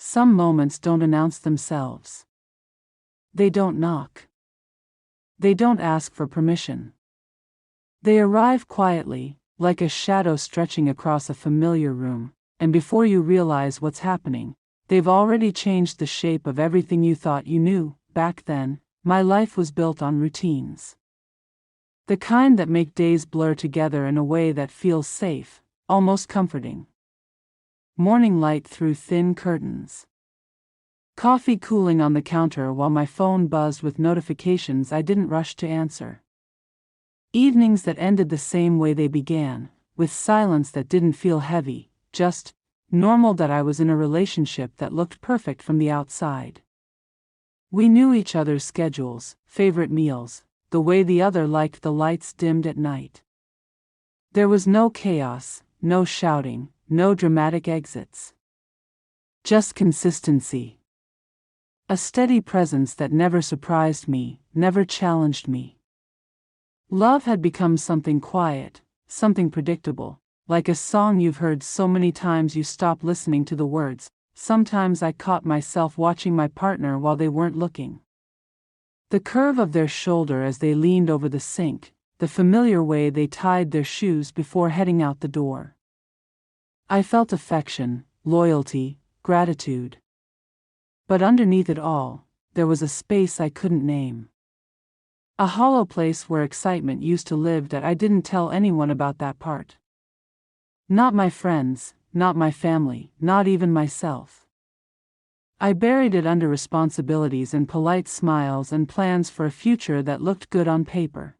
Some moments don't announce themselves. They don't knock. They don't ask for permission. They arrive quietly, like a shadow stretching across a familiar room, and before you realize what's happening, they've already changed the shape of everything you thought you knew. Back then, my life was built on routines. The kind that make days blur together in a way that feels safe, almost comforting. Morning light through thin curtains. Coffee cooling on the counter while my phone buzzed with notifications I didn't rush to answer. Evenings that ended the same way they began, with silence that didn't feel heavy, just normal. That I was in a relationship that looked perfect from the outside. We knew each other's schedules, favorite meals, the way the other liked the lights dimmed at night. There was no chaos, no shouting, no dramatic exits. Just consistency. A steady presence that never surprised me, never challenged me. Love had become something quiet, something predictable, like a song you've heard so many times you stop listening to the words. Sometimes I caught myself watching my partner while they weren't looking. The curve of their shoulder as they leaned over the sink, the familiar way they tied their shoes before heading out the door. I felt affection, loyalty, gratitude. But underneath it all, there was a space I couldn't name. A hollow place where excitement used to live that I didn't tell anyone about that part. Not my friends, not my family, not even myself. I buried it under responsibilities and polite smiles and plans for a future that looked good on paper.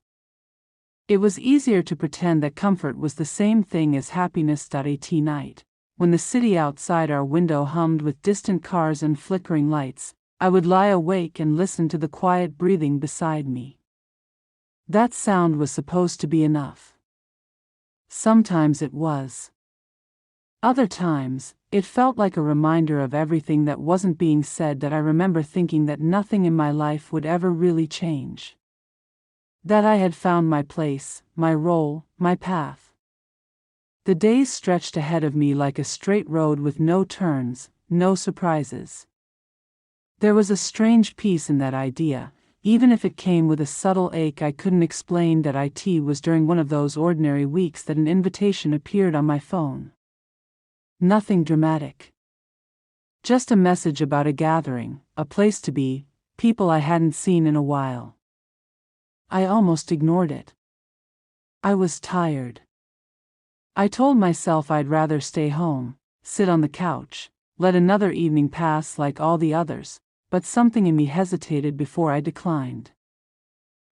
It was easier to pretend that comfort was the same thing as happiness. At night, when the city outside our window hummed with distant cars and flickering lights, I would lie awake and listen to the quiet breathing beside me. That sound was supposed to be enough. Sometimes it was. Other times, it felt like a reminder of everything that wasn't being said. That I remember thinking that nothing in my life would ever really change. That I had found my place, my role, my path. The days stretched ahead of me like a straight road with no turns, no surprises. There was a strange peace in that idea, even if it came with a subtle ache I couldn't explain. That it was during one of those ordinary weeks that an invitation appeared on my phone. Nothing dramatic. Just a message about a gathering, a place to be, people I hadn't seen in a while. I almost ignored it. I was tired. I told myself I'd rather stay home, sit on the couch, let another evening pass like all the others, but something in me hesitated before I declined.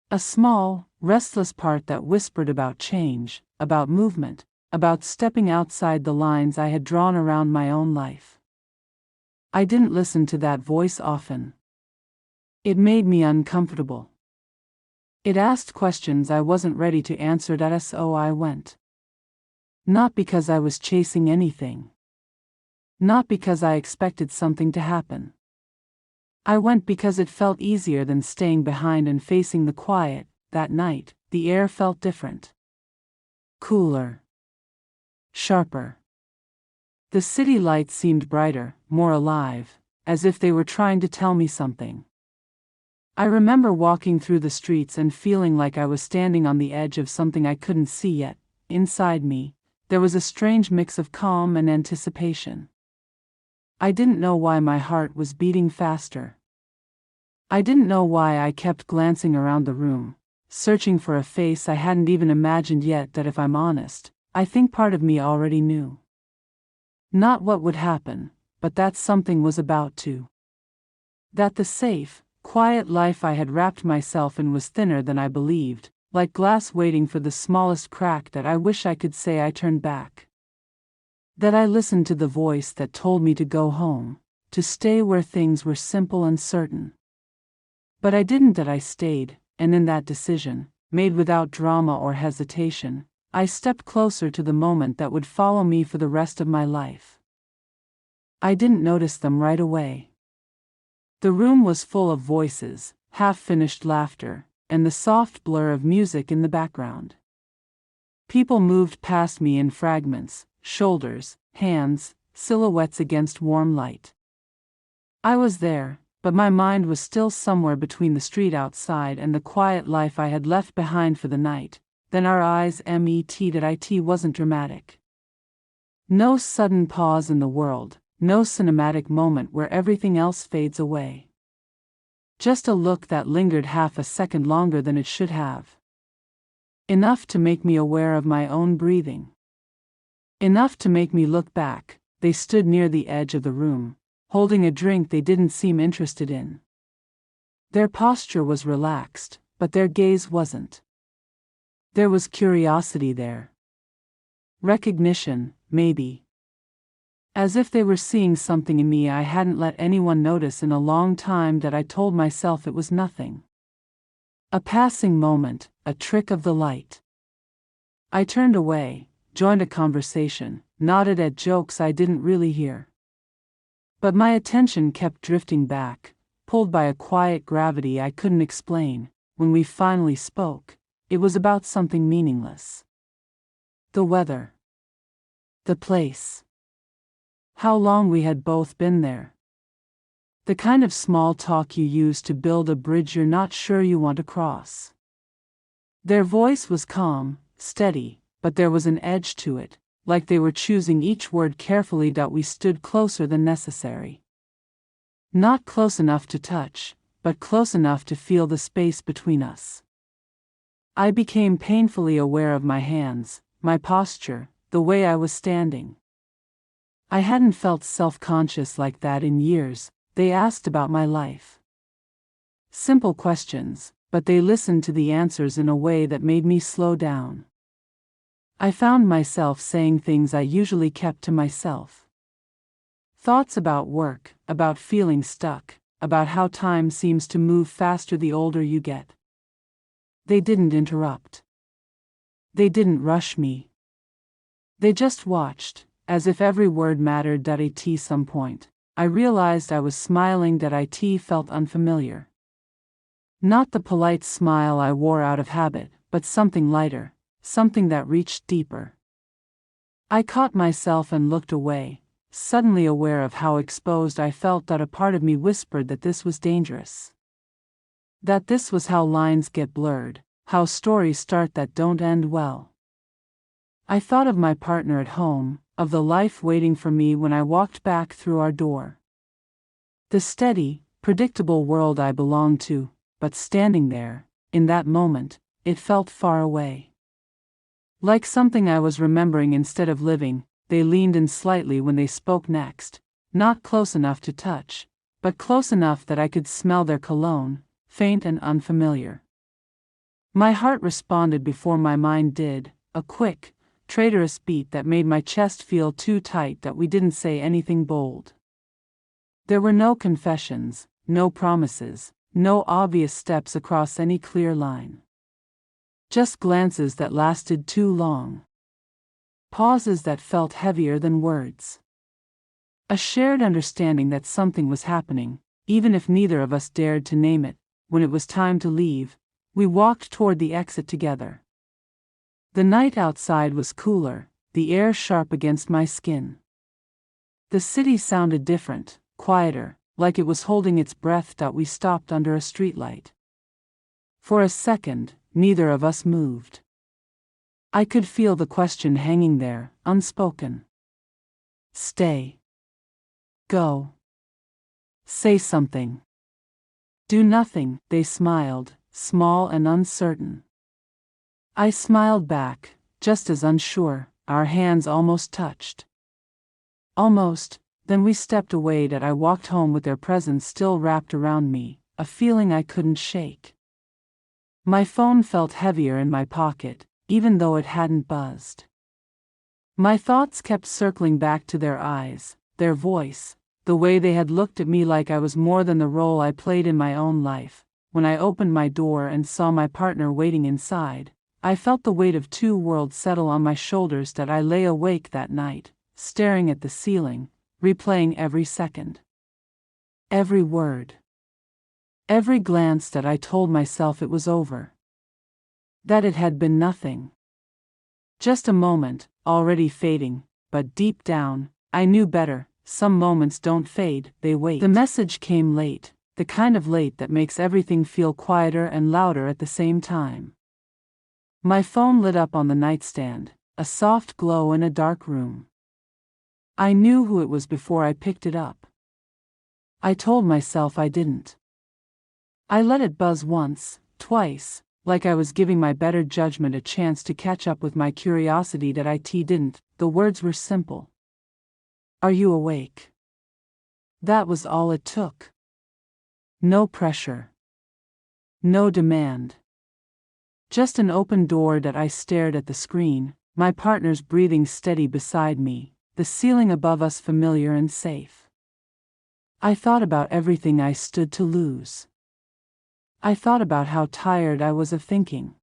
A small, restless part that whispered about change, about movement, about stepping outside the lines I had drawn around my own life. I didn't listen to that voice often. It made me uncomfortable. It asked questions I wasn't ready to answer. So I went. Not because I was chasing anything. Not because I expected something to happen. I went because it felt easier than staying behind and facing the quiet. That night, the air felt different. Cooler. Sharper. The city lights seemed brighter, more alive, as if they were trying to tell me something. I remember walking through the streets and feeling like I was standing on the edge of something I couldn't see yet. Inside me, there was a strange mix of calm and anticipation. I didn't know why my heart was beating faster. I didn't know why I kept glancing around the room, searching for a face I hadn't even imagined yet. That if I'm honest, I think part of me already knew. Not what would happen, but that something was about to. That the safe, quiet life I had wrapped myself in was thinner than I believed, like glass waiting for the smallest crack. That I wish I could say I turned back. That I listened to the voice that told me to go home, to stay where things were simple and certain. But I didn't. That I stayed, and in that decision, made without drama or hesitation, I stepped closer to the moment that would follow me for the rest of my life. I didn't notice them right away. The room was full of voices, half-finished laughter, and the soft blur of music in the background. People moved past me in fragments, shoulders, hands, silhouettes against warm light. I was there, but my mind was still somewhere between the street outside and the quiet life I had left behind for the night. Then our eyes met. It wasn't dramatic. No sudden pause in the world, no cinematic moment where everything else fades away. Just a look that lingered half a second longer than it should have. Enough to make me aware of my own breathing. Enough to make me look back. They stood near the edge of the room, holding a drink they didn't seem interested in. Their posture was relaxed, but their gaze wasn't. There was curiosity there. Recognition, maybe. As if they were seeing something in me I hadn't let anyone notice in a long time, that I told myself it was nothing. A passing moment, a trick of the light. I turned away, joined a conversation, nodded at jokes I didn't really hear. But my attention kept drifting back, pulled by a quiet gravity I couldn't explain. When we finally spoke, it was about something meaningless. The weather. The place. How long we had both been there. The kind of small talk you use to build a bridge you're not sure you want to cross. Their voice was calm, steady, but there was an edge to it, like they were choosing each word carefully. We stood closer than necessary. Not close enough to touch, but close enough to feel the space between us. I became painfully aware of my hands, my posture, the way I was standing. I hadn't felt self-conscious like that in years. They asked about my life. Simple questions, but they listened to the answers in a way that made me slow down. I found myself saying things I usually kept to myself. Thoughts about work, about feeling stuck, about how time seems to move faster the older you get. They didn't interrupt. They didn't rush me. They just watched, as if every word mattered. At some point, I realized I was smiling. It felt unfamiliar. Not the polite smile I wore out of habit, but something lighter, something that reached deeper. I caught myself and looked away, suddenly aware of how exposed I felt. A part of me whispered that this was dangerous. That this was how lines get blurred, how stories start that don't end well. I thought of my partner at home, of the life waiting for me when I walked back through our door. The steady, predictable world I belonged to, but standing there, in that moment, it felt far away. Like something I was remembering instead of living. They leaned in slightly when they spoke next, not close enough to touch, but close enough that I could smell their cologne, faint and unfamiliar. My heart responded before my mind did, a quick, traitorous beat that made my chest feel too tight. We didn't say anything bold. There were no confessions, no promises, no obvious steps across any clear line. Just glances that lasted too long. Pauses that felt heavier than words. A shared understanding that something was happening, even if neither of us dared to name it. When it was time to leave, we walked toward the exit together. The night outside was cooler, the air sharp against my skin. The city sounded different, quieter, like it was holding its breath. We stopped under a streetlight. For a second, neither of us moved. I could feel the question hanging there, unspoken. Stay. Go. Say something. Do nothing. They smiled, small and uncertain. I smiled back, just as unsure. Our hands almost touched. Almost, then we stepped away. I walked home with their presence still wrapped around me, a feeling I couldn't shake. My phone felt heavier in my pocket, even though it hadn't buzzed. My thoughts kept circling back to their eyes, their voice, the way they had looked at me like I was more than the role I played in my own life. When I opened my door and saw my partner waiting inside, I felt the weight of two worlds settle on my shoulders. I lay awake that night, staring at the ceiling, replaying every second. Every word. Every glance. I told myself it was over. That it had been nothing. Just a moment, already fading, but deep down, I knew better. some moments don't fade, they wait. The message came late, the kind of late that makes everything feel quieter and louder at the same time. My phone lit up on the nightstand, a soft glow in a dark room. I knew who it was before I picked it up. I told myself I didn't. I let it buzz once, twice, like I was giving my better judgment a chance to catch up with my curiosity that it didn't. The words were simple. Are you awake? That was all it took. No pressure. No demand. Just an open door that I stared at the screen, my partner's breathing steady beside me, the ceiling above us familiar and safe. I thought about everything I stood to lose. I thought about how tired I was of thinking.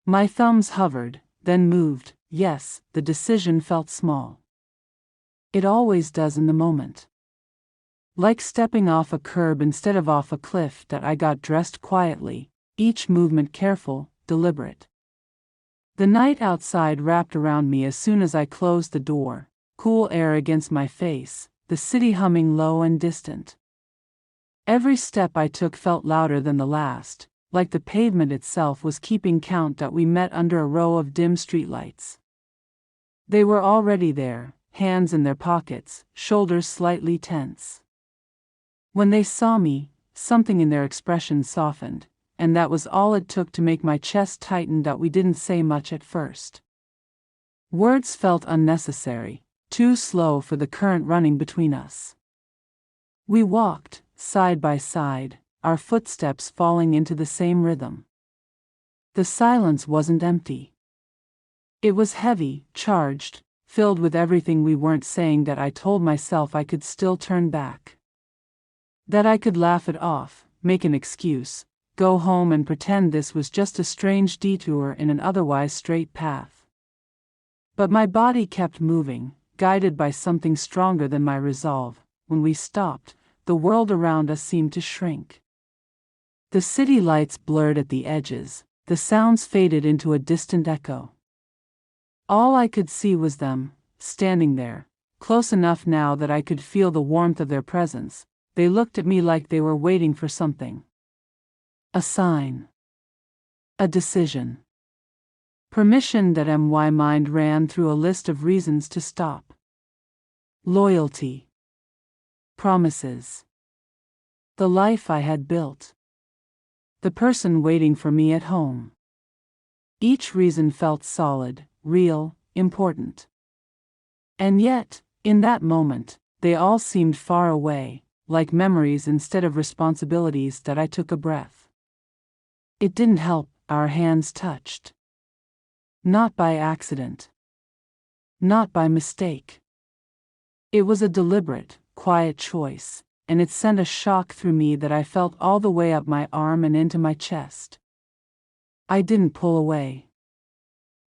My thumbs hovered, then moved. Yes, the decision felt small. It always does in the moment. Like stepping off a curb instead of off a cliff. That I got dressed quietly, each movement careful, deliberate. The night outside wrapped around me as soon as I closed the door, cool air against my face, the city humming low and distant. Every step I took felt louder than the last, like the pavement itself was keeping count. That we met under a row of dim streetlights. They were already there, hands in their pockets, shoulders slightly tense. When they saw me, something in their expression softened, and that was all it took to make my chest tighten. That we didn't say much at first. Words felt unnecessary, too slow for the current running between us. We walked, side by side, our footsteps falling into the same rhythm. The silence wasn't empty. It was heavy, charged, filled with everything we weren't saying. That I told myself I could still turn back. That I could laugh it off, make an excuse, go home and pretend this was just a strange detour in an otherwise straight path. But my body kept moving, guided by something stronger than my resolve. When we stopped, the world around us seemed to shrink. The city lights blurred at the edges, the sounds faded into a distant echo. All I could see was them, standing there, close enough now that I could feel the warmth of their presence. They looked at me like they were waiting for something. A sign. A decision. Permission. That my mind ran through a list of reasons to stop. Loyalty. Promises. The life I had built. The person waiting for me at home. Each reason felt solid, real, important. And yet, in that moment, they all seemed far away, like memories instead of responsibilities. That I took a breath. It didn't help, our hands touched. Not by accident. Not by mistake. It was a deliberate, quiet choice, and it sent a shock through me that I felt all the way up my arm and into my chest. I didn't pull away.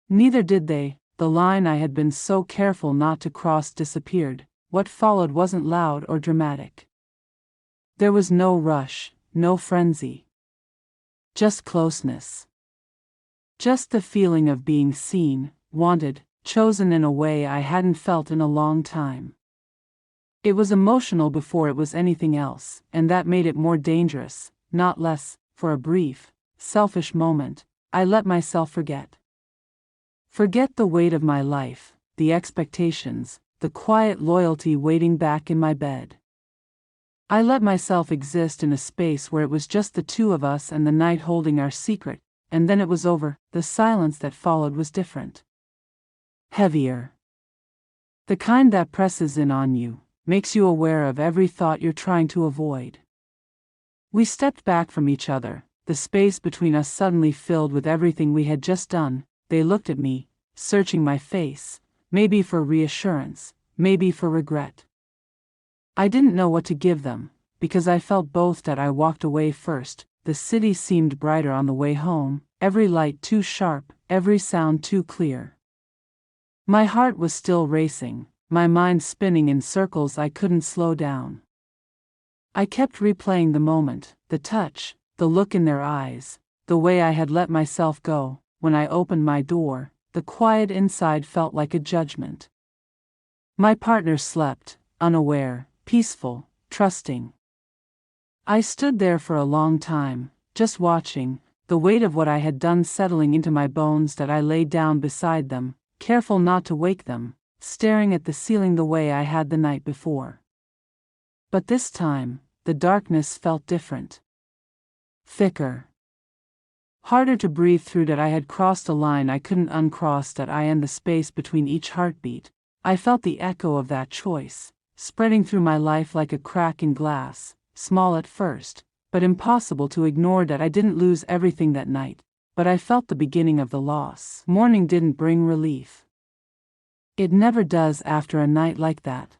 Neither did they. The line I had been so careful not to cross disappeared. What followed wasn't loud or dramatic. There was no rush, no frenzy. Just closeness. Just the feeling of being seen, wanted, chosen in a way I hadn't felt in a long time. It was emotional before it was anything else, and that made it more dangerous, not less. For a brief, selfish moment, I let myself forget. Forget the weight of my life, the expectations, the quiet loyalty waiting back in my bed. I let myself exist in a space where it was just the two of us and the night holding our secret, and then it was over. The silence that followed was different. Heavier. The kind that presses in on you, makes you aware of every thought you're trying to avoid. We stepped back from each other, the space between us suddenly filled with everything we had just done. They looked at me, searching my face, maybe for reassurance, maybe for regret. I didn't know what to give them, because I felt both. That I walked away first. The city seemed brighter on the way home, every light too sharp, every sound too clear. My heart was still racing, my mind spinning in circles I couldn't slow down. I kept replaying the moment, the touch, the look in their eyes, the way I had let myself go. When I opened my door, the quiet inside felt like a judgment. My partner slept, unaware, peaceful, trusting. I stood there for a long time, just watching, the weight of what I had done settling into my bones. That I lay down beside them, careful not to wake them, staring at the ceiling the way I had the night before. But this time, the darkness felt different. Thicker. Harder to breathe through. That I had crossed a line I couldn't uncross. That I and the space between each heartbeat. I felt the echo of that choice, spreading through my life like a crack in glass, small at first, but impossible to ignore. That I didn't lose everything that night, but I felt the beginning of the loss. Morning didn't bring relief. It never does after a night like that.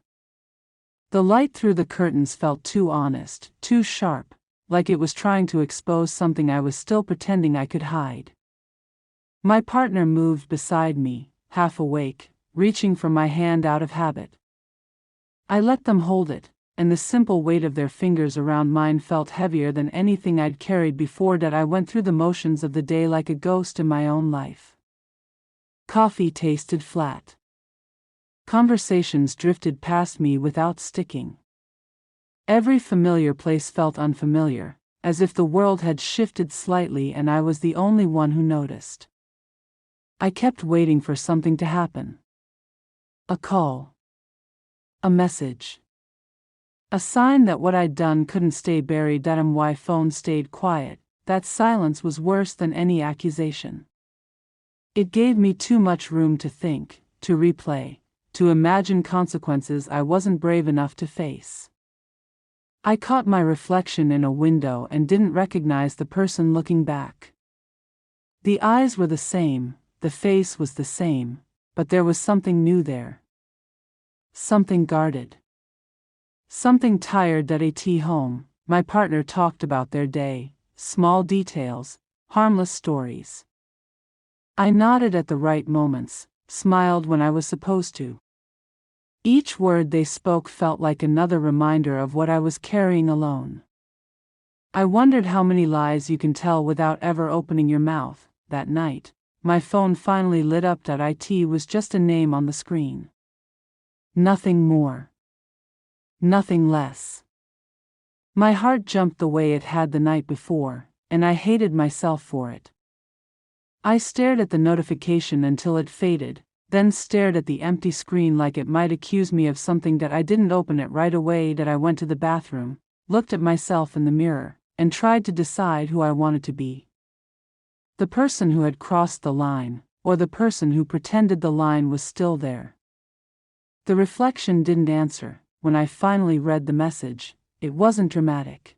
The light through the curtains felt too honest, too sharp, like it was trying to expose something I was still pretending I could hide. My partner moved beside me, half awake, reaching for my hand out of habit. I let them hold it, and the simple weight of their fingers around mine felt heavier than anything I'd carried before. That I went through the motions of the day like a ghost in my own life. Coffee tasted flat. Conversations drifted past me without sticking. Every familiar place felt unfamiliar, as if the world had shifted slightly and I was the only one who noticed. I kept waiting for something to happen. A call. A message. A sign that what I'd done couldn't stay buried. That my phone stayed quiet. That silence was worse than any accusation. It gave me too much room to think, to replay, to imagine consequences I wasn't brave enough to face. I caught my reflection in a window and didn't recognize the person looking back. The eyes were the same, the face was the same, but there was something new there. Something guarded. Something tired. At home, my partner talked about their day, small details, harmless stories. I nodded at the right moments, smiled when I was supposed to. Each word they spoke felt like another reminder of what I was carrying alone. I wondered how many lies you can tell without ever opening your mouth. That night, my phone finally lit up. It was just a name on the screen. Nothing more. Nothing less. My heart jumped the way it had the night before, and I hated myself for it. I stared at the notification until it faded, then stared at the empty screen like it might accuse me of something. That I didn't open it right away. That I went to the bathroom, looked at myself in the mirror, and tried to decide who I wanted to be. The person who had crossed the line, or the person who pretended the line was still there. The reflection didn't answer. When I finally read the message, it wasn't dramatic.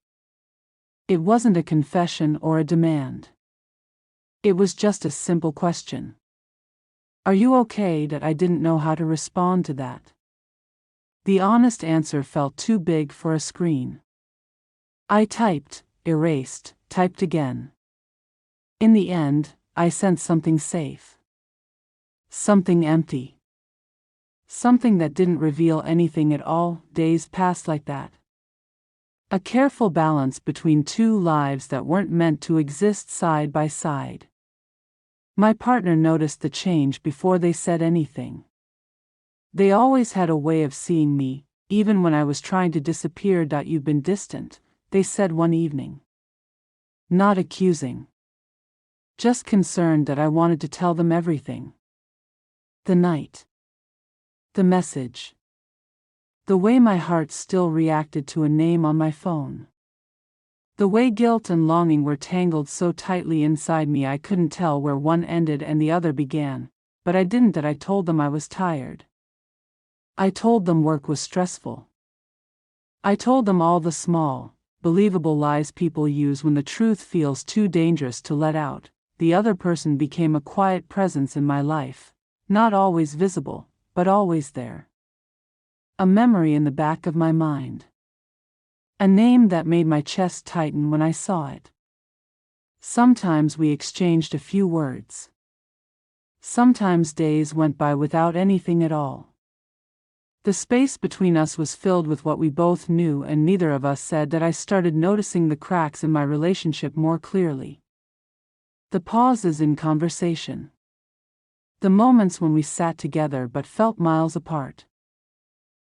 It wasn't a confession or a demand. It was just a simple question. Are you okay? That I didn't know how to respond to that. The honest answer felt too big for a screen. I typed, erased, typed again. In the end, I sent something safe. Something empty. Something that didn't reveal anything at all. Days passed like that. A careful balance between two lives that weren't meant to exist side by side. My partner noticed the change before they said anything. They always had a way of seeing me, even when I was trying to disappear. You've been distant, they said one evening. Not accusing. Just concerned that I wanted to tell them everything. The night. The message. The way my heart still reacted to a name on my phone. The way guilt and longing were tangled so tightly inside me I couldn't tell where one ended and the other began, but I didn't. That I told them I was tired. I told them work was stressful. I told them all the small, believable lies people use when the truth feels too dangerous to let out. The other person became a quiet presence in my life, not always visible, but always there. A memory in the back of my mind. A name that made my chest tighten when I saw it. Sometimes we exchanged a few words. Sometimes days went by without anything at all. The space between us was filled with what we both knew and neither of us said. That I started noticing the cracks in my relationship more clearly. The pauses in conversation. The moments when we sat together but felt miles apart.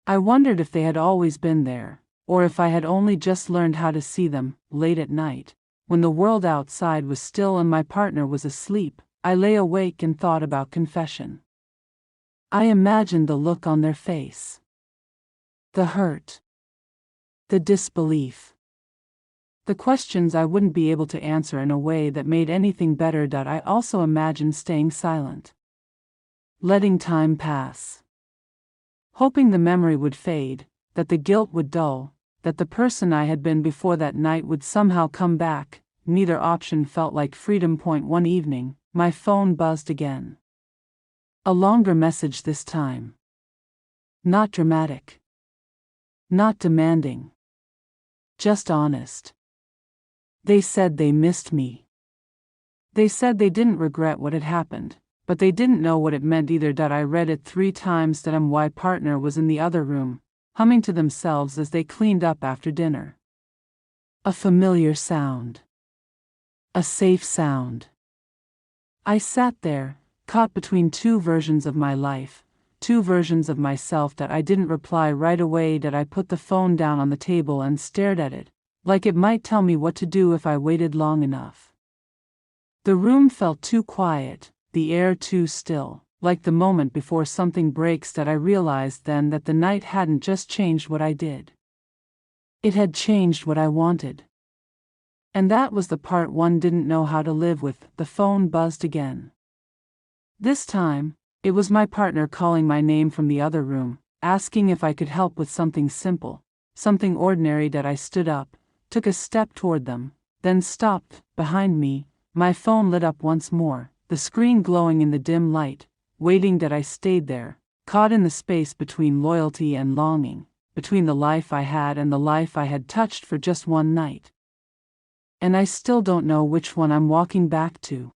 I wondered if they had always been there, or if I had only just learned how to see them. Late at night, when the world outside was still and my partner was asleep, I lay awake and thought about confession. I imagined the look on their face, the hurt, the disbelief, the questions I wouldn't be able to answer in a way that made anything better. I also imagined staying silent, letting time pass, hoping the memory would fade, that the guilt would dull, that the person I had been before that night would somehow come back. Neither option felt like freedom. One evening, my phone buzzed again. A longer message this time. Not dramatic. Not demanding. Just honest. They said they missed me. They said they didn't regret what had happened, but they didn't know what it meant either. I read it 3 times. My partner was in the other room, humming to themselves as they cleaned up after dinner. A familiar sound. A safe sound. I sat there, caught between 2 versions of my life, 2 versions of myself. I didn't reply right away. I put the phone down on the table and stared at it, like it might tell me what to do if I waited long enough. The room felt too quiet, the air too still, like the moment before something breaks. I realized then that the night hadn't just changed what I did. It had changed what I wanted. And that was the part one didn't know how to live with. The phone buzzed again. This time, it was my partner calling my name from the other room, asking if I could help with something simple, something ordinary. I stood up, took a step toward them, then stopped. Behind me, my phone lit up once more, the screen glowing in the dim light, waiting. I stayed there, caught in the space between loyalty and longing, between the life I had and the life I had touched for just one night. And I still don't know which one I'm walking back to.